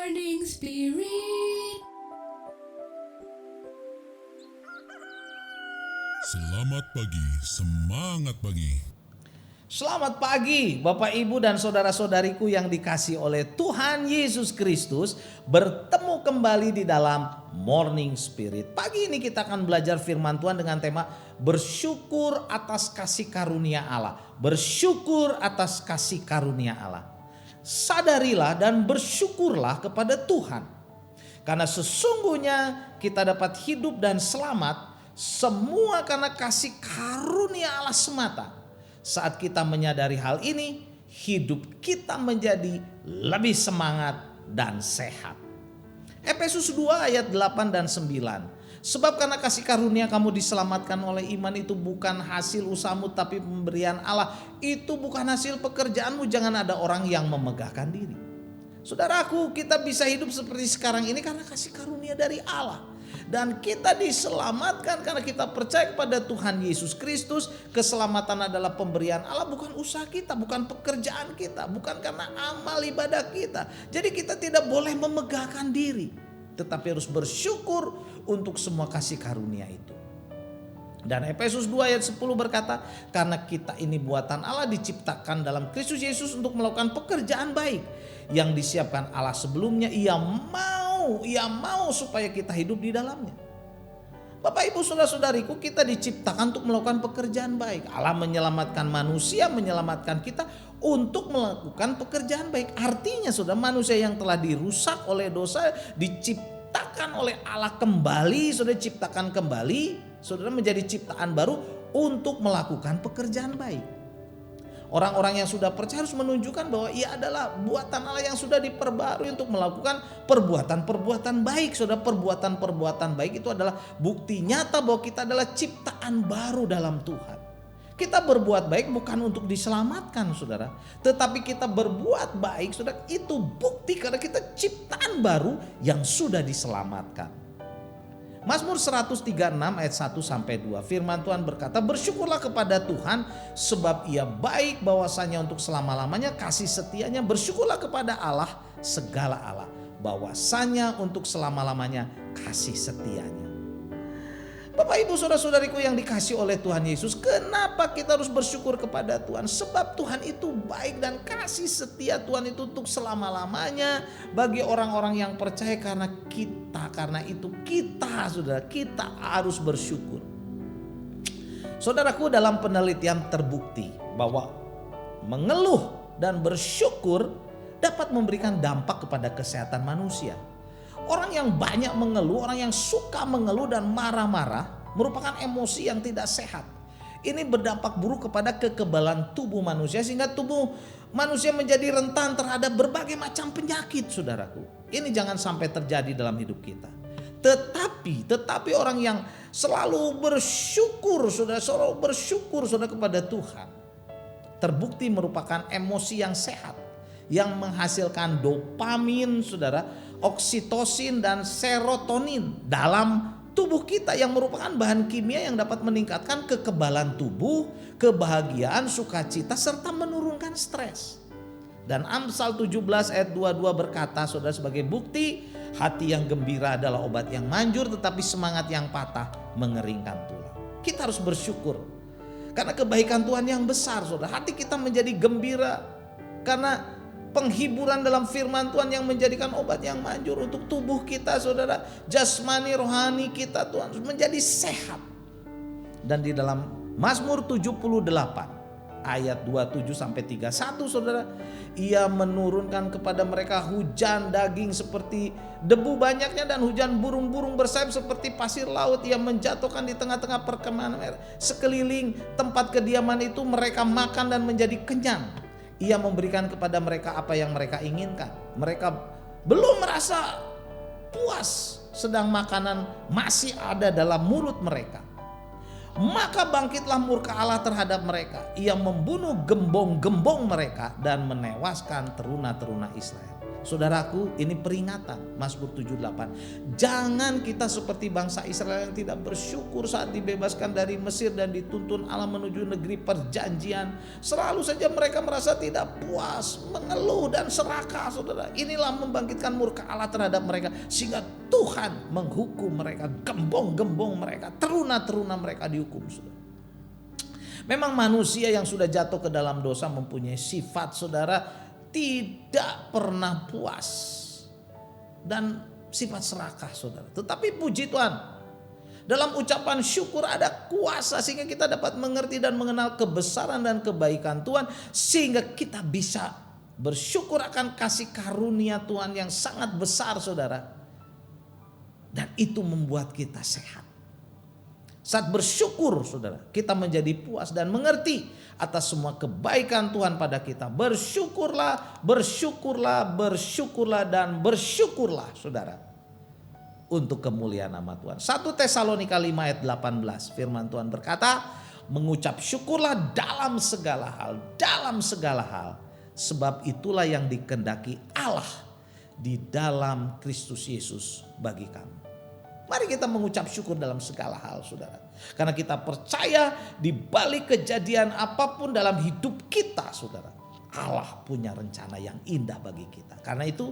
Morning Spirit. Selamat pagi, semangat pagi. Selamat pagi Bapak Ibu dan saudara-saudariku yang dikasihi oleh Tuhan Yesus Kristus. Bertemu kembali di dalam Morning Spirit. Pagi ini kita akan belajar firman Tuhan dengan tema bersyukur atas kasih karunia Allah. Bersyukur atas kasih karunia Allah. Sadarilah dan bersyukurlah kepada Tuhan. Karena sesungguhnya kita dapat hidup dan selamat semua karena kasih karunia Allah semata. Saat kita menyadari hal ini, hidup kita menjadi lebih semangat dan sehat. Efesus 2 ayat 8 dan 9. Sebab karena kasih karunia kamu diselamatkan oleh iman, itu bukan hasil usahamu tapi pemberian Allah. Itu bukan hasil pekerjaanmu, jangan ada orang yang memegahkan diri. Saudaraku, kita bisa hidup seperti sekarang ini karena kasih karunia dari Allah. Dan kita diselamatkan karena kita percaya kepada Tuhan Yesus Kristus. Keselamatan adalah pemberian Allah, bukan usaha kita, bukan pekerjaan kita, bukan karena amal ibadah kita. Jadi kita tidak boleh memegahkan diri, tetapi harus bersyukur untuk semua kasih karunia itu. Dan Efesus 2 ayat 10 berkata, karena kita ini buatan Allah, diciptakan dalam Kristus Yesus untuk melakukan pekerjaan baik yang disiapkan Allah sebelumnya. Ia mau supaya kita hidup di dalamnya. Bapak Ibu saudara-saudariku, kita diciptakan untuk melakukan pekerjaan baik. Allah menyelamatkan manusia, menyelamatkan kita untuk melakukan pekerjaan baik. Artinya saudara, manusia yang telah dirusak oleh dosa diciptakan oleh Allah kembali. Saudara ciptakan kembali, saudara menjadi ciptaan baru untuk melakukan pekerjaan baik. Orang-orang yang sudah percaya harus menunjukkan bahwa ia adalah buatan Allah yang sudah diperbarui untuk melakukan perbuatan-perbuatan baik. Saudara, perbuatan-perbuatan baik itu adalah bukti nyata bahwa kita adalah ciptaan baru dalam Tuhan. Kita berbuat baik bukan untuk diselamatkan saudara, tetapi kita berbuat baik saudara, itu bukti karena kita ciptaan baru yang sudah diselamatkan. Mazmur 136 ayat 1 sampai 2, firman Tuhan berkata, bersyukurlah kepada Tuhan sebab ia baik, bahwasanya untuk selama-lamanya kasih setianya. Bersyukurlah kepada Allah segala Allah, bahwasanya untuk selama-lamanya kasih setianya. Bapak Ibu saudara-saudariku yang dikasihi oleh Tuhan Yesus, kenapa kita harus bersyukur kepada Tuhan? Sebab Tuhan itu baik dan kasih setia Tuhan itu untuk selama-lamanya bagi orang-orang yang percaya. Karena itu kita harus bersyukur. Saudaraku, dalam penelitian terbukti bahwa mengeluh dan bersyukur dapat memberikan dampak kepada kesehatan manusia. Orang yang banyak mengeluh, orang yang suka mengeluh dan marah-marah merupakan emosi yang tidak sehat. Ini berdampak buruk kepada kekebalan tubuh manusia sehingga tubuh manusia menjadi rentan terhadap berbagai macam penyakit, saudaraku. Ini jangan sampai terjadi dalam hidup kita. Tetapi orang yang selalu bersyukur, saudara kepada Tuhan, terbukti merupakan emosi yang sehat yang menghasilkan dopamin, saudara, oksitosin dan serotonin dalam tubuh kita yang merupakan bahan kimia yang dapat meningkatkan kekebalan tubuh, kebahagiaan, sukacita serta menurunkan stres. Dan Amsal 17 ayat 22 berkata, saudara, sebagai bukti hati yang gembira adalah obat yang manjur, tetapi semangat yang patah mengeringkan tulang. Kita harus bersyukur karena kebaikan Tuhan yang besar, saudara. Hati kita menjadi gembira karena penghiburan dalam firman Tuhan yang menjadikan obat yang manjur untuk tubuh kita, saudara. Jasmani rohani kita Tuhan menjadi sehat. Dan di dalam Mazmur 78 ayat 27 sampai 31, saudara, ia menurunkan kepada mereka hujan daging seperti debu banyaknya dan hujan burung-burung bersayap seperti pasir laut. Ia menjatuhkan di tengah-tengah perkemahan sekeliling tempat kediaman itu, mereka makan dan menjadi kenyang. Ia memberikan kepada mereka apa yang mereka inginkan. Mereka belum merasa puas sedang makanan masih ada dalam mulut mereka. Maka bangkitlah murka Allah terhadap mereka. Ia membunuh gembong-gembong mereka dan menewaskan teruna-teruna Israel. Saudaraku, ini peringatan Mazmur 78. Jangan kita seperti bangsa Israel yang tidak bersyukur saat dibebaskan dari Mesir dan dituntun Allah menuju negeri perjanjian. Selalu saja mereka merasa tidak puas, mengeluh dan serakah, saudara. Inilah membangkitkan murka Allah terhadap mereka, sehingga Tuhan menghukum mereka, gembong-gembong mereka, teruna-teruna mereka dihukum, saudara. Memang manusia yang sudah jatuh ke dalam dosa mempunyai sifat, saudara, tidak pernah puas dan sifat serakah, saudara. Tetapi puji Tuhan, dalam ucapan syukur ada kuasa sehingga kita dapat mengerti dan mengenal kebesaran dan kebaikan Tuhan, sehingga kita bisa bersyukur akan kasih karunia Tuhan yang sangat besar, saudara. Dan itu membuat kita sehat. Saat bersyukur, saudara, kita menjadi puas dan mengerti atas semua kebaikan Tuhan pada kita. Bersyukurlah, bersyukurlah, bersyukurlah, dan bersyukurlah, saudara, untuk kemuliaan nama Tuhan. 1 Tesalonika 5 ayat 18, firman Tuhan berkata, mengucap syukurlah dalam segala hal, sebab itulah yang dikehendaki Allah di dalam Kristus Yesus bagi kamu. Mari kita mengucap syukur dalam segala hal, saudara. Karena kita percaya di balik kejadian apapun dalam hidup kita, saudara, Allah punya rencana yang indah bagi kita. Karena itu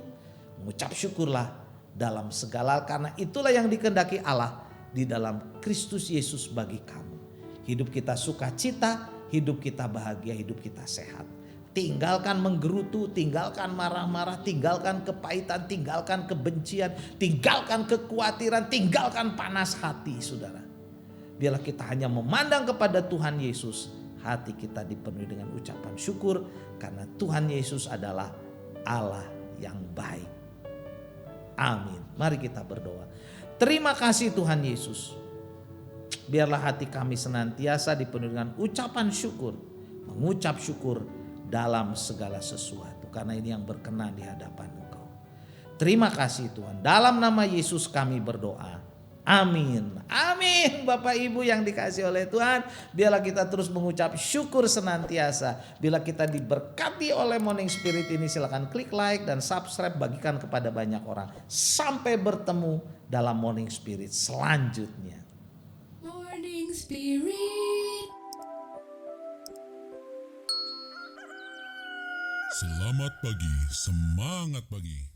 mengucap syukurlah dalam segala hal, karena itulah yang dikehendaki Allah di dalam Kristus Yesus bagi kamu. Hidup kita sukacita, hidup kita bahagia, hidup kita sehat. Tinggalkan menggerutu, tinggalkan marah-marah, tinggalkan kepahitan, tinggalkan kebencian, tinggalkan kekhawatiran, tinggalkan panas hati, saudara. Biarlah kita hanya memandang kepada Tuhan Yesus, hati kita dipenuhi dengan ucapan syukur karena Tuhan Yesus adalah Allah yang baik. Amin. Mari kita berdoa. Terima kasih Tuhan Yesus. Biarlah hati kami senantiasa dipenuhi dengan ucapan syukur, mengucap syukur dalam segala sesuatu, karena ini yang berkenan di hadapan Engkau. Terima kasih Tuhan. Dalam nama Yesus kami berdoa. Amin. Amin. Bapak Ibu yang dikasihi oleh Tuhan, biarlah kita terus mengucap syukur senantiasa. Bila kita diberkati oleh Morning Spirit ini, silakan klik like dan subscribe, bagikan kepada banyak orang. Sampai bertemu dalam Morning Spirit selanjutnya. Morning Spirit. Selamat pagi, semangat pagi.